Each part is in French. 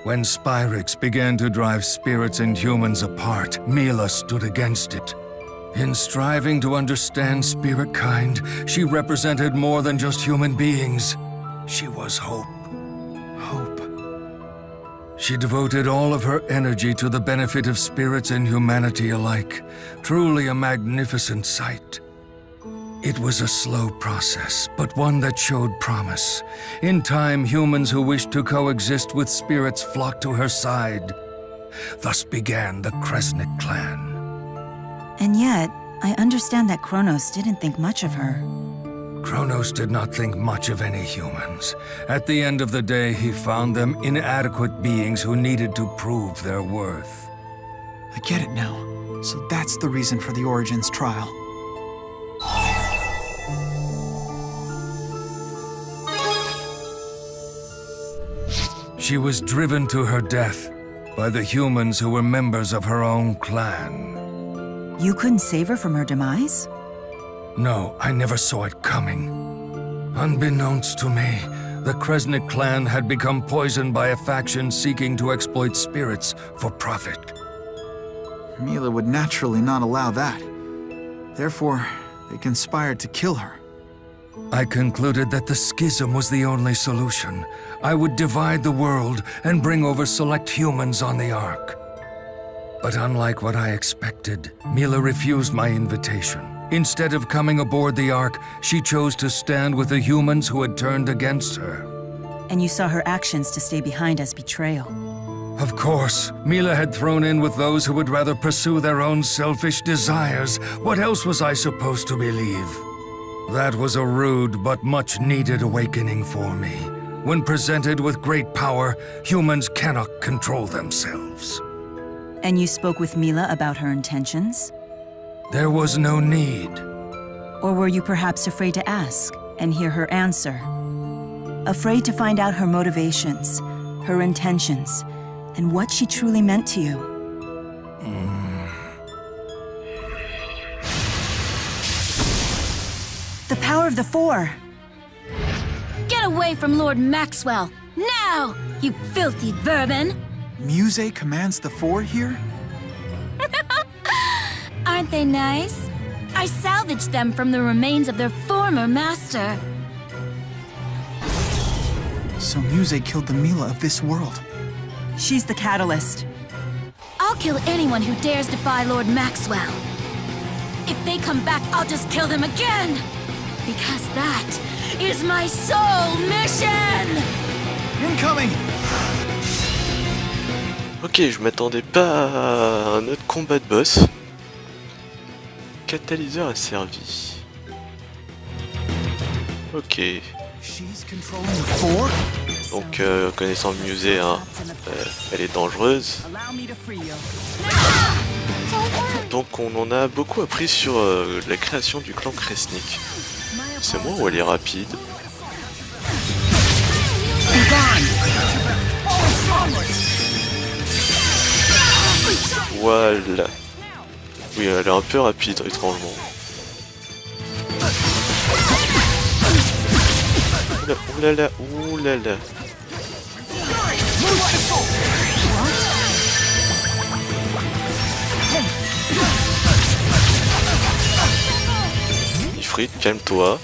When Spyrix began to drive spirits and humans apart, Milla stood against it. In striving to understand spirit kind, she represented more than just human beings. She was hope. Hope. She devoted all of her energy to the benefit of spirits and humanity alike. Truly a magnificent sight. It was a slow process, but one that showed promise. In time, humans who wished to coexist with spirits flocked to her side. Thus began the Kresnik clan. And yet, I understand that Kronos didn't think much of her. Kronos did not think much of any humans. At the end of the day, he found them inadequate beings who needed to prove their worth. I get it now. So that's the reason for the Origins trial. She was driven to her death by the humans who were members of her own clan. You couldn't save her from her demise? No, I never saw it coming. Unbeknownst to me, the Kresnik clan had become poisoned by a faction seeking to exploit spirits for profit. Milla would naturally not allow that. Therefore, they conspired to kill her. I concluded that the schism was the only solution. I would divide the world and bring over select humans on the Ark. But unlike what I expected, Milla refused my invitation. Instead of coming aboard the Ark, she chose to stand with the humans who had turned against her. And you saw her actions to stay behind as betrayal. Of course, Milla had thrown in with those who would rather pursue their own selfish desires. What else was I supposed to believe? That was a rude but much-needed awakening for me. When presented with great power, humans cannot control themselves. And you spoke with Milla about her intentions? There was no need. Or were you perhaps afraid to ask and hear her answer? Afraid to find out her motivations, her intentions, and what she truly meant to you? The power of the Four! Get away from Lord Maxwell! Now, you filthy vermin! Muse commands the Four here? Aren't they nice? I salvaged them from the remains of their former master. So Muse killed the Milla of this world. She's the catalyst. I'll kill anyone who dares defy Lord Maxwell. If they come back, I'll just kill them again! Because that is my sole mission! Incoming! Ok, je m'attendais pas à un autre combat de boss. Catalyseur a servi. Ok. Donc, connaissant le musée, hein, elle est dangereuse. Donc, on en a beaucoup appris sur la création du clan Kresnik. C'est moi ou elle est rapide? Voilà. Oui, elle est un peu rapide, étrangement. Oulala, oulala. Ifrit, calme-toi.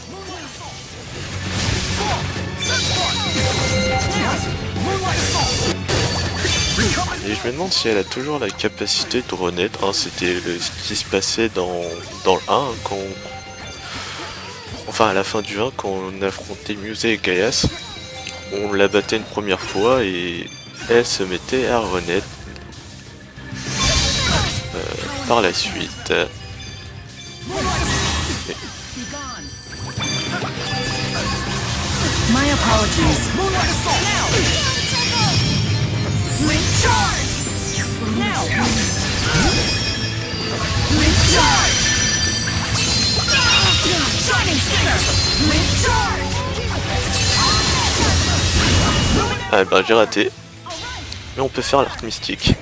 Et je me demande si elle a toujours la capacité de renaître. Hein, c'était ce qui se passait dans le 1, quand enfin à la fin du 1, quand on affrontait Muse et Gaias. On la battait une première fois et elle se mettait à renaître par la suite. My apologies. Ah bah j'ai raté. Mais on peut faire l'art mystique.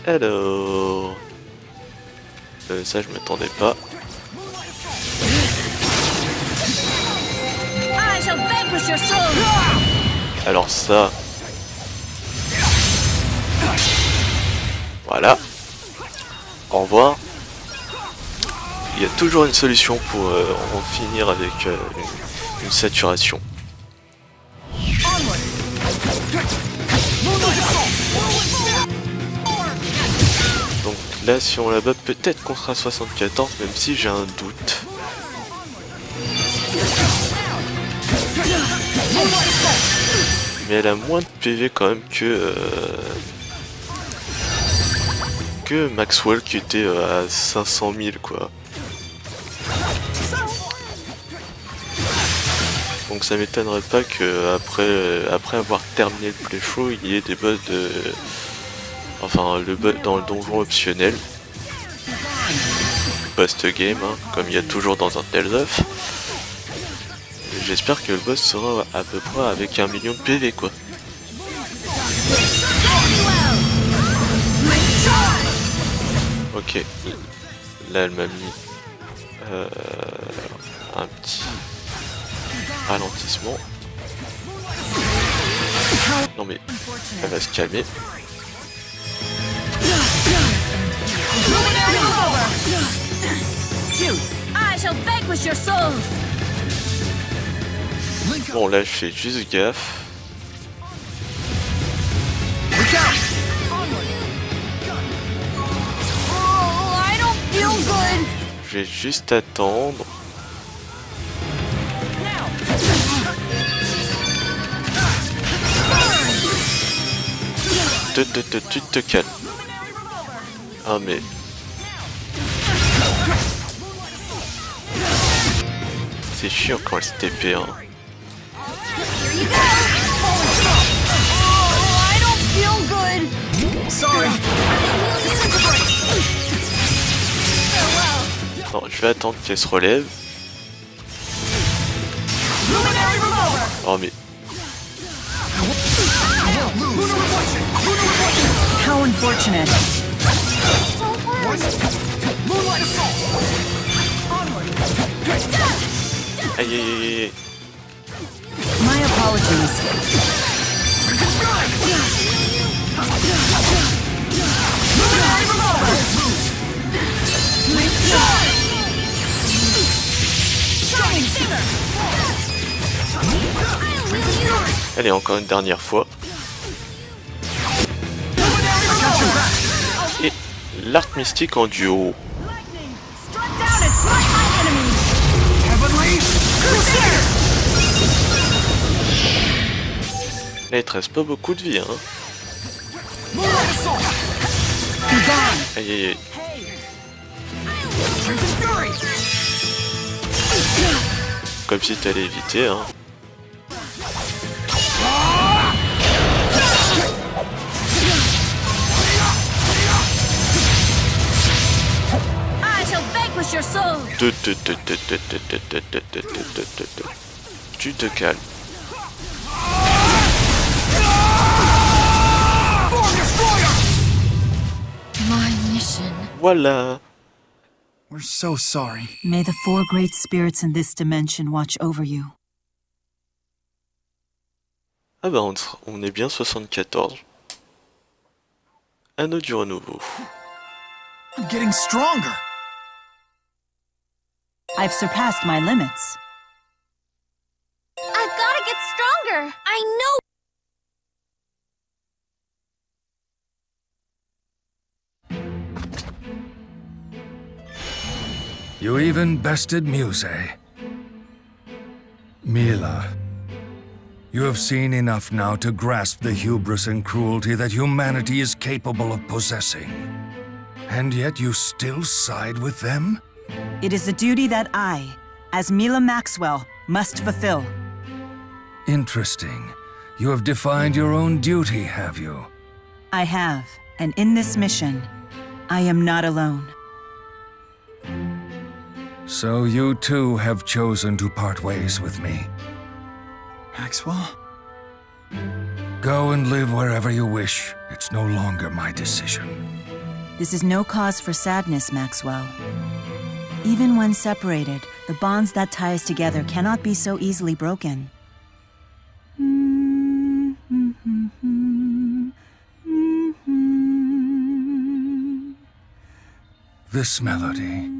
Alors... ça je m'attendais pas. Alors ça... Voilà. Au revoir. Il y a toujours une solution pour en finir avec une saturation. Donc là, si on la bat, peut-être qu'on sera 74, même si j'ai un doute. Mais elle a moins de PV quand même que Maxwell qui était à 500 000 quoi. Donc ça m'étonnerait pas que après avoir terminé le playthrough, il y ait des boss de... Enfin le boss dans le donjon optionnel. Post-game, hein, comme il y a toujours dans un Tales of. J'espère que le boss sera à peu près avec 1 million de PV quoi. Ok, là elle m'a mis un petit ralentissement. Non mais elle va se calmer. Bon là je fais juste gaffe. Je vais juste attendre. Tu te calmes. Ah mais... C'est chiant quand elle se TP hein. Non, je vais attendre qu'elle se relève. Oh mais... How unfortunate. Aïe aïe aïe. My apologies. Allez, encore une dernière fois. Et l'arc mystique en duo. Là, il te reste pas beaucoup de vie, hein. Aïe aïe aïe. Comme si t'allais éviter, hein. Tu te calmes. Voilà. We're so sorry. May the 4 great spirits in this dimension watch over you. Ah bah on est bien 74. Anneau du renouveau. I'm getting stronger. I've surpassed my limits. I've gotta get stronger! I know! You even bested Muse. Milla, you have seen enough now to grasp the hubris and cruelty that humanity is capable of possessing. And yet you still side with them? It is a duty that I, as Milla Maxwell, must fulfill. Interesting. You have defined your own duty, have you? I have, and in this mission, I am not alone. So you too have chosen to part ways with me. Maxwell? Go and live wherever you wish. It's no longer my decision. This is no cause for sadness, Maxwell. Even when separated, the bonds that tie us together cannot be so easily broken. This melody.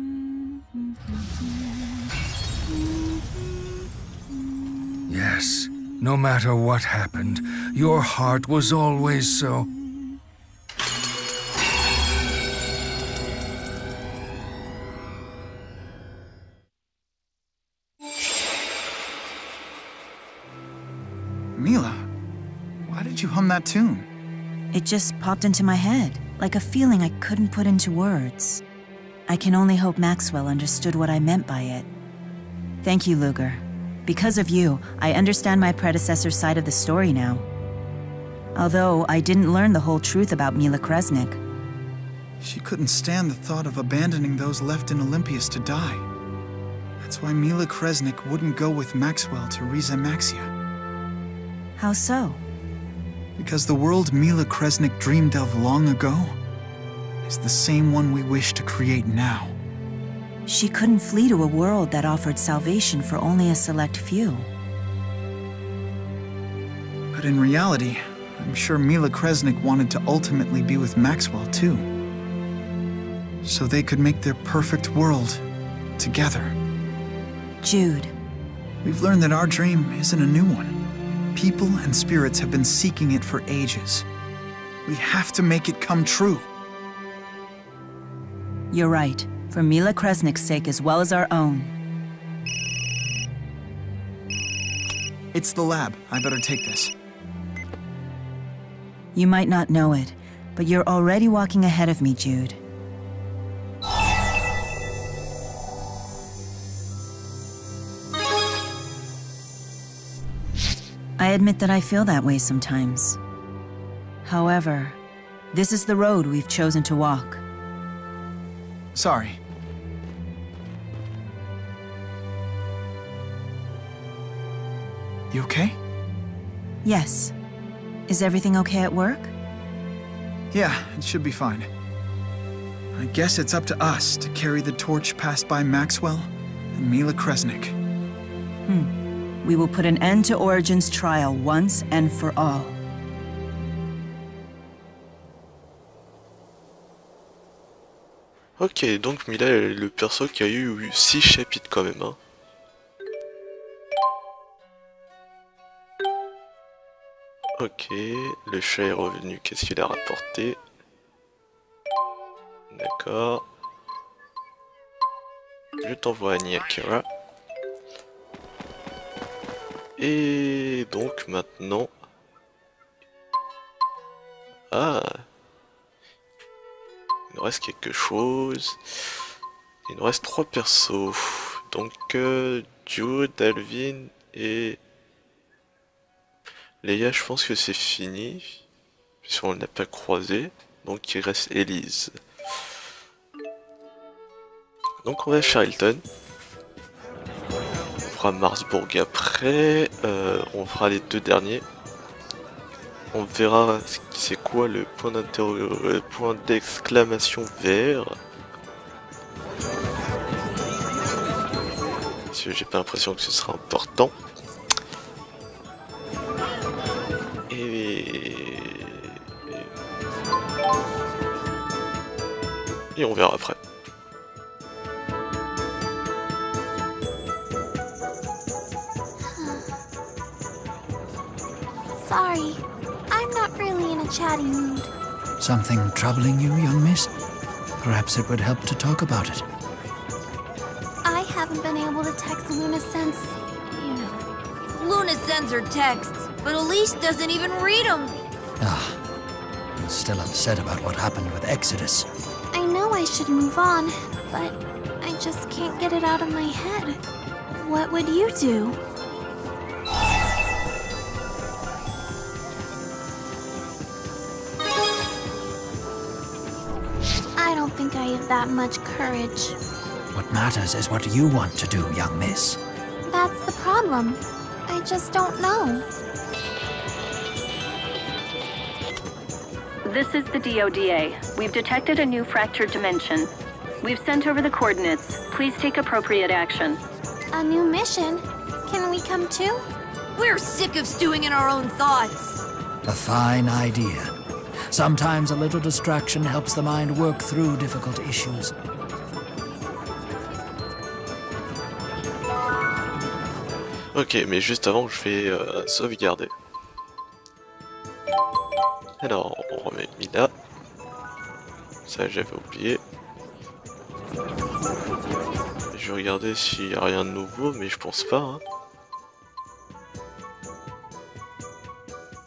Yes, no matter what happened, your heart was always so... Milla, why did you hum that tune? It just popped into my head, like a feeling I couldn't put into words. I can only hope Maxwell understood what I meant by it. Thank you, Ludger. Because of you, I understand my predecessor's side of the story now. Although I didn't learn the whole truth about Milla Kresnik. She couldn't stand the thought of abandoning those left in Olympus to die. That's why Milla Kresnik wouldn't go with Maxwell to Maxia. How so? Because the world Milla Kresnik dreamed of long ago is the same one we wish to create now. She couldn't flee to a world that offered salvation for only a select few. But in reality, I'm sure Milla Kresnik wanted to ultimately be with Maxwell too. So they could make their perfect world together. Jude. We've learned that our dream isn't a new one. People and spirits have been seeking it for ages. We have to make it come true. You're right. For Milla Kresnik's sake as well as our own. It's the lab. I better take this. You might not know it, but you're already walking ahead of me, Jude. I admit that I feel that way sometimes. However, this is the road we've chosen to walk. Sorry. You okay? Yes. Is everything okay at work? Yeah, it should be fine. I guess it's up to us to carry the torch passed by Maxwell and Milla Kresnik. We will put an end to Origin's trial once and for all. Ok, donc Milla est le perso qui a eu 6 chapitres quand même. Hein. Ok, le chat est revenu, qu'est-ce qu'il a rapporté? D'accord. Je t'envoie à Akira. Et donc maintenant... Ah, il nous reste quelque chose. Il nous reste 3 persos. Donc Jude, Alvin et... Leia, je pense que c'est fini. Puisqu'on ne l'a pas croisé. Donc il reste Elise. Donc on va à Charlton. On fera Marsburg après. On fera les 2 derniers. On verra c'est quoi le point d'exclamation vert. Parce que j'ai pas l'impression que ce sera important. Et on verra après. Sorry, I'm not really in a chatty mood. Something troubling you, young miss? Perhaps it would help to talk about it. I haven't been able to text Luna since, you know. Luna sends her texts, but Elise doesn't even read them. Ah, I'm still upset about what happened with Exodus. I know I should move on, but I just can't get it out of my head. What would you do? I don't think I have that much courage. What matters is what you want to do, young miss. That's the problem. I just don't know. This is the DODA. We've detected a new fractured dimension. We've sent over the coordinates. Please take appropriate action. A new mission? Can we come too? We're sick of stewing in our own thoughts. A fine idea. Sometimes a little distraction helps the mind work through difficult issues. Ok, mais juste avant, je vais sauvegarder. Alors, on remet Milla. Ça, j'avais oublié. Je vais regarder s'il n'y a rien de nouveau, mais je pense pas. Hein.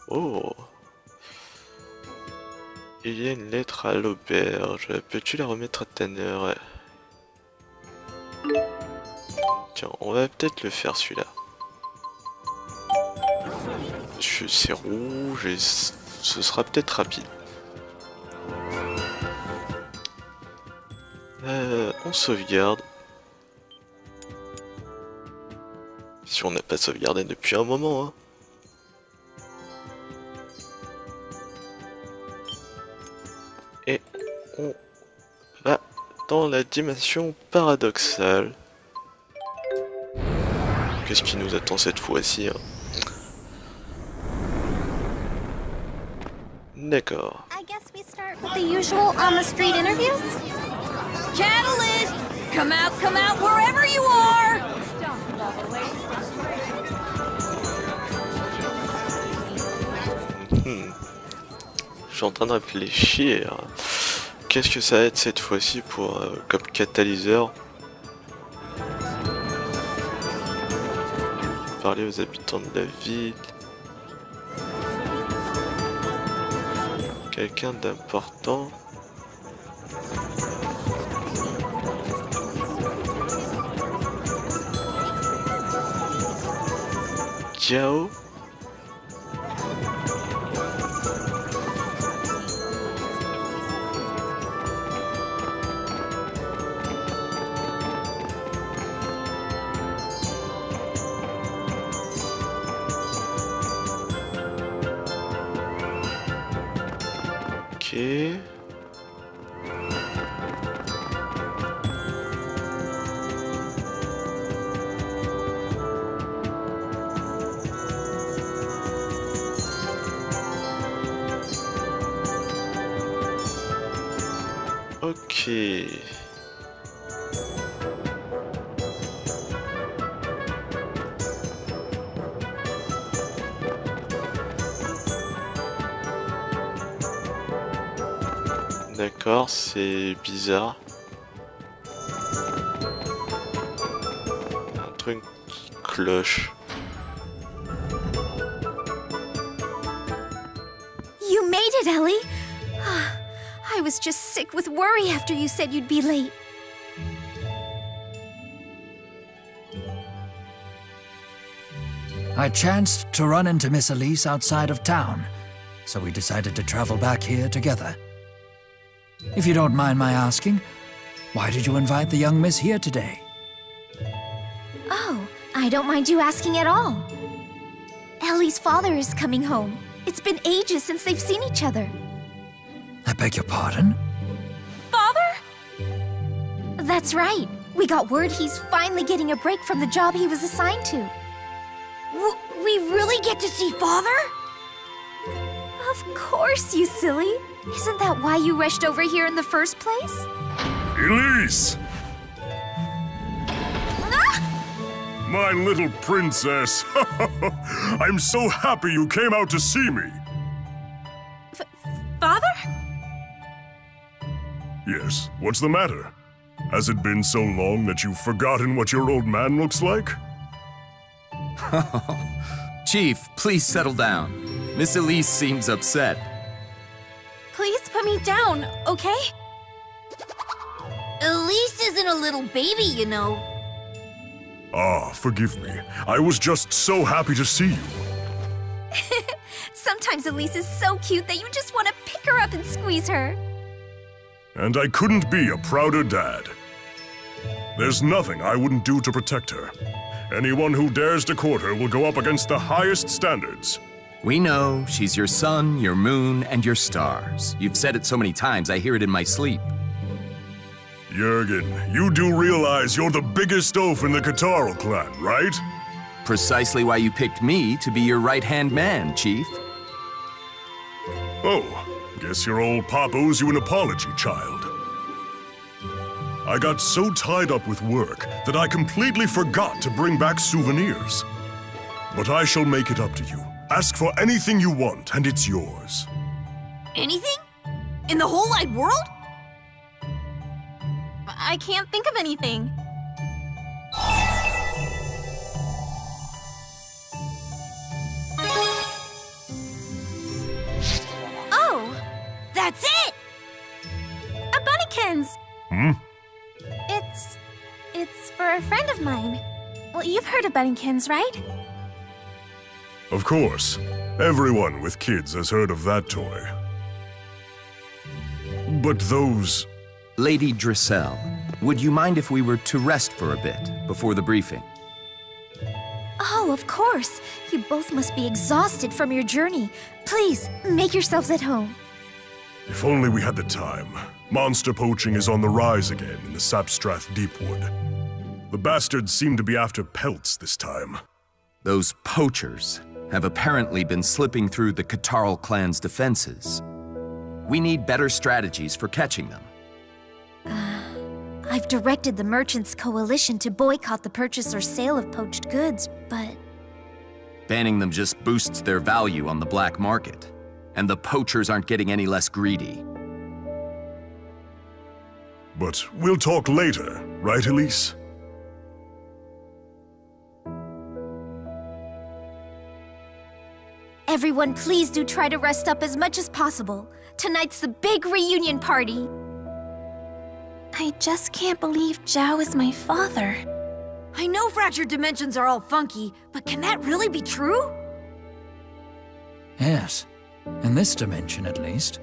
Oh! Il y a une lettre à l'auberge. Peux-tu la remettre à Tanner? Tiens, on va peut-être le faire celui-là. C'est rouge et ce sera peut-être rapide. On sauvegarde. Si on n'a pas sauvegardé depuis un moment, hein. Et on va dans la dimension paradoxale. Qu'est-ce qui nous attend cette fois-ci, hein? D'accord. I guess we start with the usual on-the-street interviews? Catalyst! Come out, wherever you are! Je suis en train de réfléchir. Qu'est-ce que ça va être cette fois-ci pour comme catalyseur? Parler aux habitants de la ville. Quelqu'un d'important. Ciao. Ok. Ok. D'accord, c'est bizarre. Un truc qui cloche. You made it, Ellie! I was just sick with worry after you said you'd be late. I chanced to run into Miss Elise outside of town, so we decided to travel back here together. If you don't mind my asking, why did you invite the young miss here today? Oh, I don't mind you asking at all. Ellie's father is coming home. It's been ages since they've seen each other. I beg your pardon? Father? That's right. We got word he's finally getting a break from the job he was assigned to. We really get to see Father? Of course, you silly. Isn't that why you rushed over here in the first place? Elise! Ah! My little princess! I'm so happy you came out to see me! Father? Yes, what's the matter? Has it been so long that you've forgotten what your old man looks like? Chief, please settle down. Miss Elise seems upset. Please put me down, okay? Elise isn't a little baby, you know. Ah, forgive me. I was just so happy to see you. Sometimes Elise is so cute that you just want to pick her up and squeeze her. And I couldn't be a prouder dad. There's nothing I wouldn't do to protect her. Anyone who dares to court her will go up against the highest standards. We know she's your sun, your moon, and your stars. You've said it so many times, I hear it in my sleep. Jurgen, you do realize you're the biggest oaf in the Catarl clan, right? Precisely why you picked me to be your right-hand man, Chief. Oh, guess your old pop owes you an apology, child. I got so tied up with work that I completely forgot to bring back souvenirs. But I shall make it up to you. Ask for anything you want, and it's yours. Anything? In the whole wide world? I can't think of anything. Oh! That's it! A bunnykins! Hmm? It's for a friend of mine. Well, you've heard of bunnykins, right? Of course. Everyone with kids has heard of that toy. But those... Lady Drissel, would you mind if we were to rest for a bit before the briefing? Oh, of course. You both must be exhausted from your journey. Please, make yourselves at home. If only we had the time. Monster poaching is on the rise again in the Sapstrath Deepwood. The bastards seem to be after pelts this time. Those poachers have apparently been slipping through the Catarl clan's defenses. We need better strategies for catching them. I've directed the Merchants Coalition to boycott the purchase or sale of poached goods, but... Banning them just boosts their value on the black market, and the poachers aren't getting any less greedy. But we'll talk later, right, Elise? Everyone, please do try to rest up as much as possible. Tonight's the big reunion party. I just can't believe Zhao is my father. I know fractured dimensions are all funky, but can that really be true? Yes. In this dimension, at least.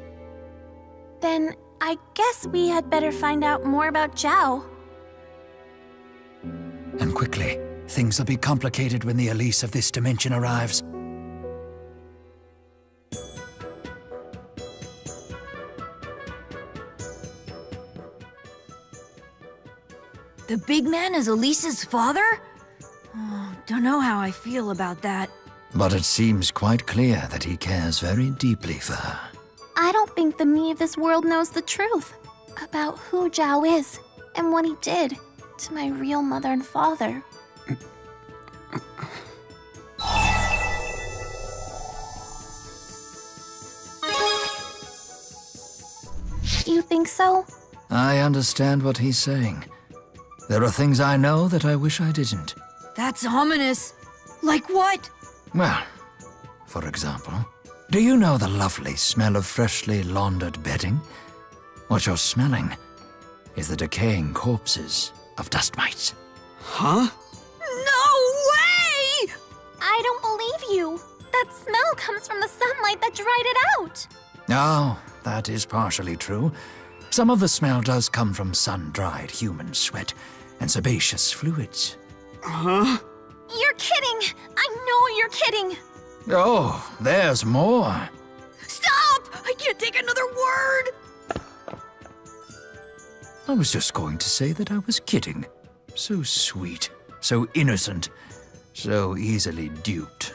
Then I guess we had better find out more about Zhao. And quickly. Things will be complicated when the Elise of this dimension arrives. The big man is Elise's father? Oh, don't know how I feel about that. But it seems quite clear that he cares very deeply for her. I don't think the me of this world knows the truth about who Zhao is and what he did to my real mother and father. You think so? I understand what he's saying. There are things I know that I wish I didn't. That's ominous. Like what? Well, for example, do you know the lovely smell of freshly laundered bedding? What you're smelling is the decaying corpses of dust mites. Huh? No way! I don't believe you. That smell comes from the sunlight that dried it out. Oh, that is partially true. Some of the smell does come from sun-dried human sweat and sebaceous fluids. Huh? You're kidding! I know you're kidding! Oh, there's more. Stop! I can't take another word! I was just going to say that I was kidding. So sweet, so innocent, so easily duped.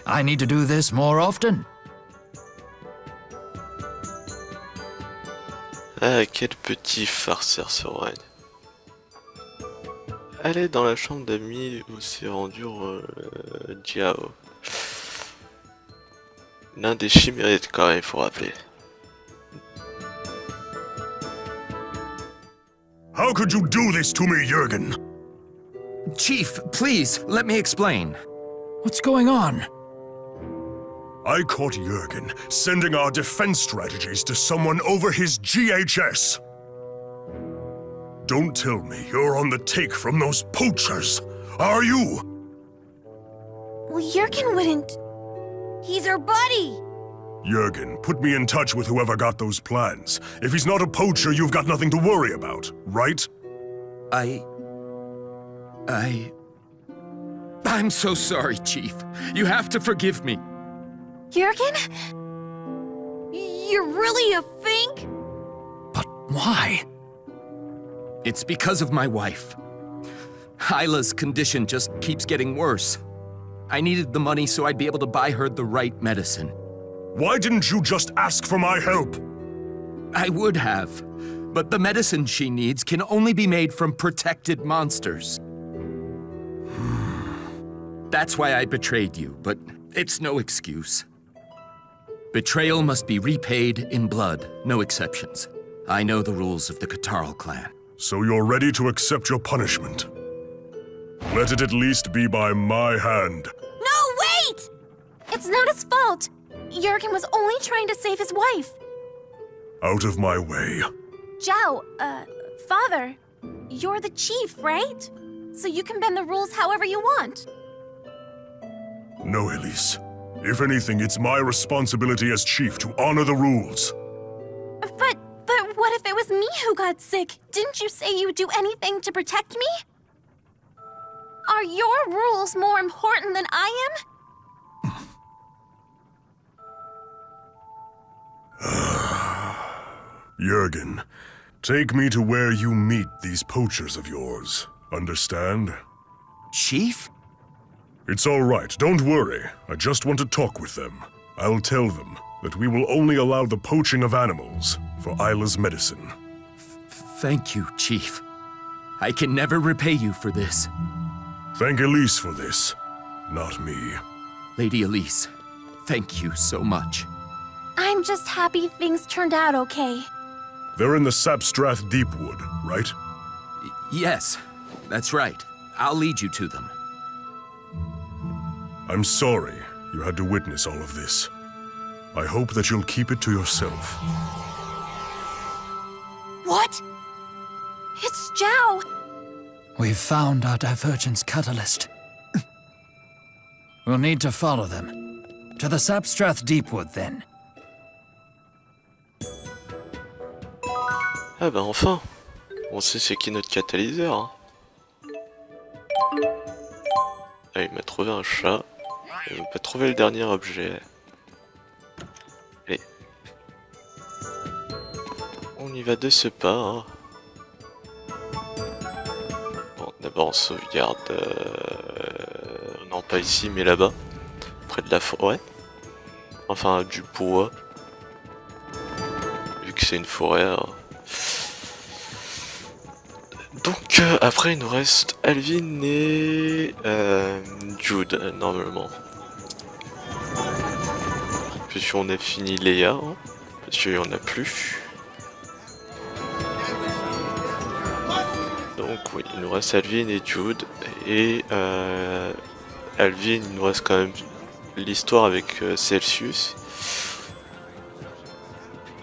I need to do this more often. Ah, quel petit farceur ce Ryan. Allez dans la chambre d'amis où s'est rendu Zhao. L'un des chimérites quand même, il faut rappeler. How could you do this to me, Jurgen? Chief, please, let me explain. What's going on? I caught Jurgen sending our defense strategies to someone over his GHS. Don't tell me you're on the take from those poachers, are you? Well, Jurgen wouldn't... He's our buddy! Jurgen, put me in touch with whoever got those plans. If he's not a poacher, you've got nothing to worry about, right? I'm so sorry, Chief. You have to forgive me. Jurgen? You're really a fink? But why? It's because of my wife. Hyla's condition just keeps getting worse. I needed the money so I'd be able to buy her the right medicine. Why didn't you just ask for my help? I would have, but the medicine she needs can only be made from protected monsters. That's why I betrayed you, but it's no excuse. Betrayal must be repaid in blood, no exceptions. I know the rules of the Catarl clan. So you're ready to accept your punishment? Let it at least be by my hand. No, wait! It's not his fault. Jurgen was only trying to save his wife. Out of my way. Zhao, Father, you're the chief, right? So you can bend the rules however you want. No, Elise. If anything, it's my responsibility as chief to honor the rules. But what if it was me who got sick? Didn't you say you'd do anything to protect me? Are your rules more important than I am? Jurgen, take me to where you meet these poachers of yours. Understand? Chief? It's all right, don't worry. I just want to talk with them. I'll tell them that we will only allow the poaching of animals for Isla's medicine. Thank you, Chief. I can never repay you for this. Thank Elise for this, not me. Lady Elise, thank you so much. I'm just happy things turned out okay. They're in the Sapstrath Deepwood, right? Yes, that's right. I'll lead you to them. I'm sorry you had to witness all of this. I hope that you'll keep it to yourself. What? It's Zhao! We've found our divergence catalyst. We'll need to follow them. To the Sapstrath Deepwood, then. Ah bah enfin, on sait c'est qui notre catalyseur. Hein. Ah, il m'a trouvé un chat. Il m'a pas trouvé le dernier objet. Allez. On y va de ce pas. Hein. Bon, d'abord on sauvegarde... Non pas ici mais là-bas. Près de la forêt. Enfin du bois. Vu que c'est une forêt. Hein. Donc après il nous reste Alvin et Jude normalement. Puis on a fini Léa, hein, parce qu'il n'y en a plus. Donc oui, il nous reste Alvin et Jude. Et Alvin, il nous reste quand même l'histoire avec Celsius.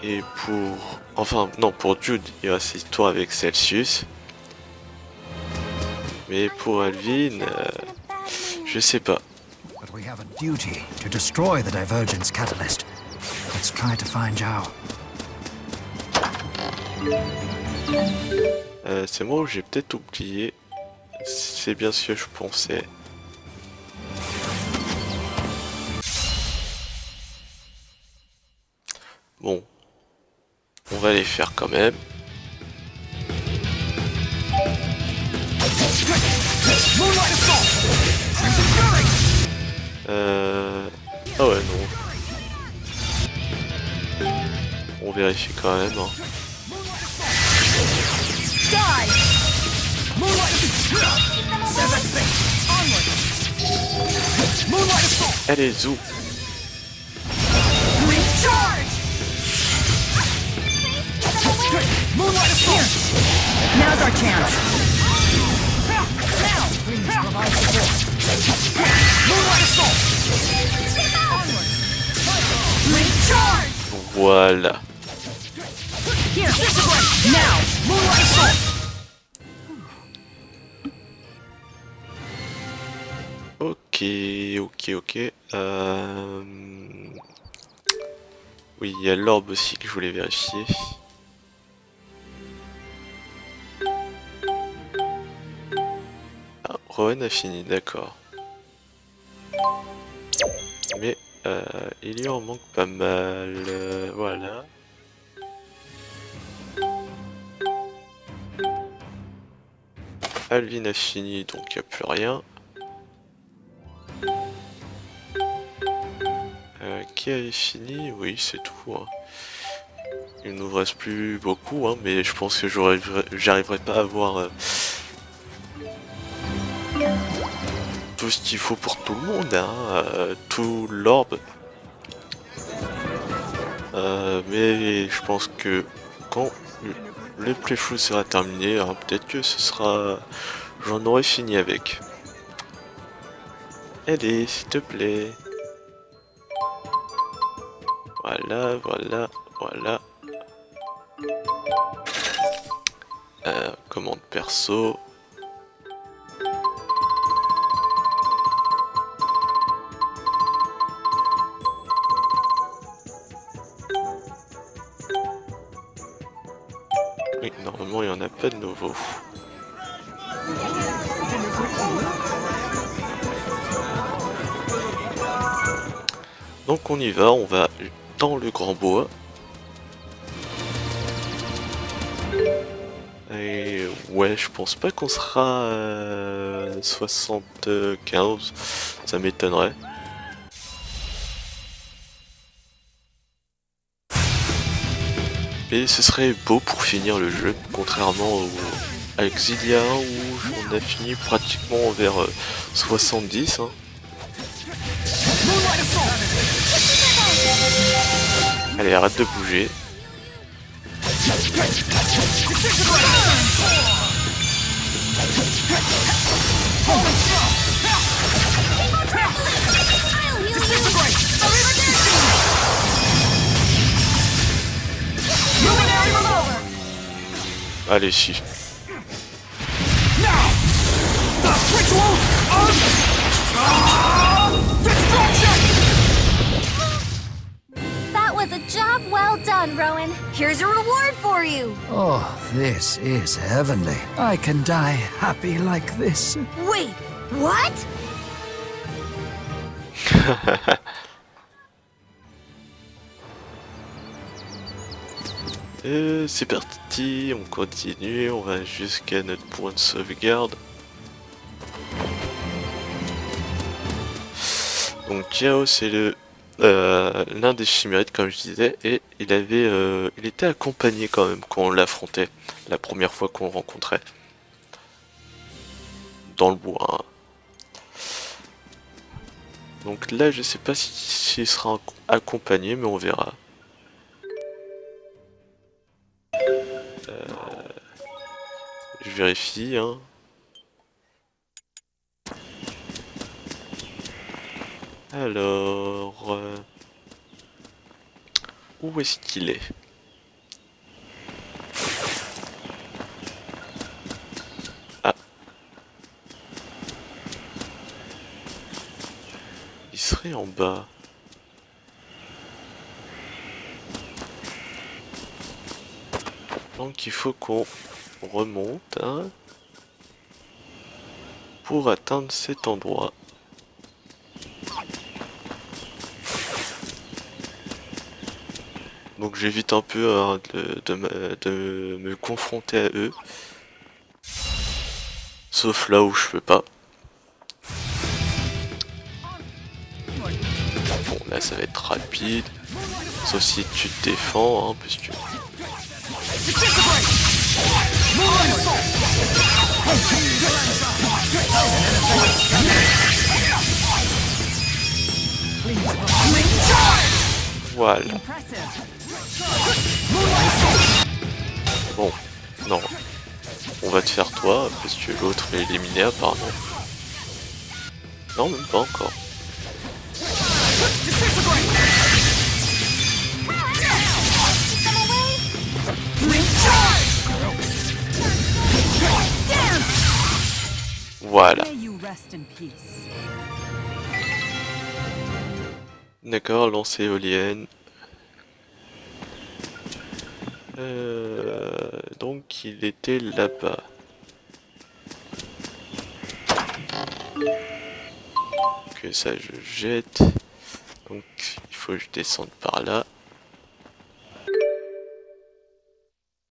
Et pour... Enfin non, pour Jude, il reste l'histoire avec Celsius. Mais pour Alvin, je sais pas. But we have a duty to destroy the divergence catalyst. Let's try to find Zhao. C'est moi où j'ai peut-être oublié. C'est bien ce que je pensais. Bon, on va les faire quand même. Ah ouais non. On vérifie quand même. Hein. Allez zou. Now's our chance. Voilà. Ok. Oui, il y a l'orbe aussi que je voulais vérifier. Ah, Rowan a fini, d'accord. Mais il lui en manque pas mal. Voilà. Alvin a fini, donc il n'y a plus rien. Qui avait fini? Oui, c'est tout. Hein. Il ne nous reste plus beaucoup, hein, mais je pense que j'arriverai pas à avoir tout ce qu'il faut pour tout le monde, hein, tout l'orbe. Mais je pense que quand le playthrough sera terminé, hein, peut-être que ce sera... j'en aurai fini avec. Allez, s'il te plaît. Voilà, voilà, voilà. Commande perso. Oui, normalement il n'y en a pas de nouveau. Donc on y va, on va dans le grand bois. Et ouais, je pense pas qu'on sera 75, ça m'étonnerait. Et ce serait beau pour finir le jeu, contrairement à Xillia où on a fini pratiquement vers 70. Hein. Allez, arrête de bouger. Allez, si. That was a job well done, Rowan. Here's a reward for you. Oh, this is heavenly. I can die happy like this. Wait, what? C'est parti, on continue, on va jusqu'à notre point de sauvegarde. Donc Jiao c'est l'un des chimérites comme je disais, et il était accompagné quand même quand on l'affrontait la première fois qu'on le rencontrait. Dans le bois. Hein. Donc là je sais pas s'il sera accompagné mais on verra. Je vérifie, hein. Alors... où est-ce qu'il est? Ah. Il serait en bas. Donc il faut qu'on remonte hein, pour atteindre cet endroit. Donc j'évite un peu hein, de me confronter à eux. Sauf là où je peux pas. Bon là ça va être rapide. Sauf si tu te défends hein, parce que... Voilà. Bon, non. On va te faire toi, parce que l'autre est éliminé apparemment. Non, même pas encore. Voilà. D'accord, lancée éolienne. Donc il était là-bas. Donc ça je jette. Donc il faut que je descende par là.